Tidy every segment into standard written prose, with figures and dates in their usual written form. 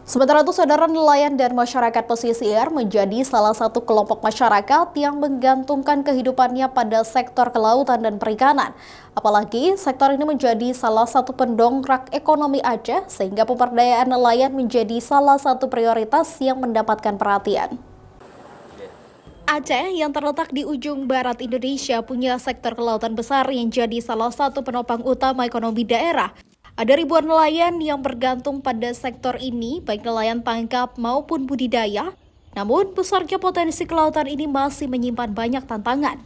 Sementara itu, saudara, nelayan dan masyarakat pesisir menjadi salah satu kelompok masyarakat yang menggantungkan kehidupannya pada sektor kelautan dan perikanan. Apalagi sektor ini menjadi salah satu pendongkrak ekonomi Aceh, sehingga pemberdayaan nelayan menjadi salah satu prioritas yang mendapatkan perhatian. Aceh yang terletak di ujung barat Indonesia punya sektor kelautan besar yang jadi salah satu penopang utama ekonomi daerah. Ada ribuan nelayan yang bergantung pada sektor ini, baik nelayan tangkap maupun budidaya. Namun, besarnya potensi kelautan ini masih menyimpan banyak tantangan.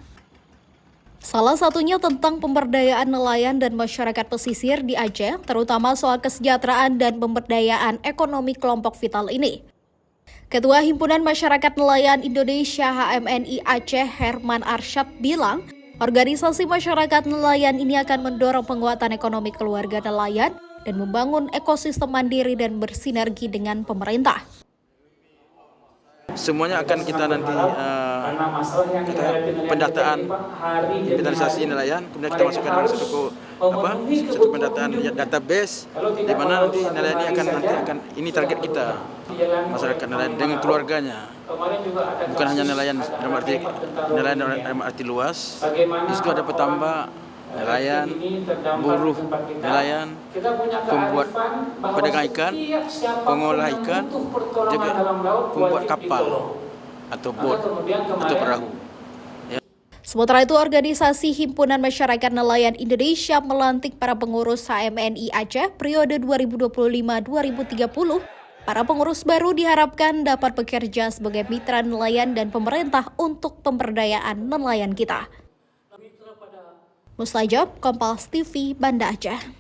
Salah satunya tentang pemberdayaan nelayan dan masyarakat pesisir di Aceh, terutama soal kesejahteraan dan pemberdayaan ekonomi kelompok vital ini. Ketua Himpunan Masyarakat Nelayan Indonesia HMNI Aceh, Herman Arsyad, bilang, organisasi masyarakat nelayan ini akan mendorong penguatan ekonomi keluarga nelayan dan membangun ekosistem mandiri dan bersinergi dengan pemerintah. Semuanya akan kita nanti pendataan inventarisasi nelayan, kemudian kita masukkan dalam satu pendataan database, di mana nanti nelayan ini akan ini target kita, masyarakat nelayan dengan keluarganya, bukan hanya nelayan dalam arti luas. Di situ ada petambak nelayan, buruh nelayan, pembuat pedagang ikan, pengolah ikan, juga pembuat kapal atau bot atau perahu. Sementara itu, organisasi Himpunan Masyarakat Nelayan Indonesia melantik para pengurus HMNI Aceh periode 2025-2030. Para pengurus baru diharapkan dapat bekerja sebagai mitra nelayan dan pemerintah untuk pemberdayaan nelayan kita. Mustajab, Kompas TV, Banda Aceh.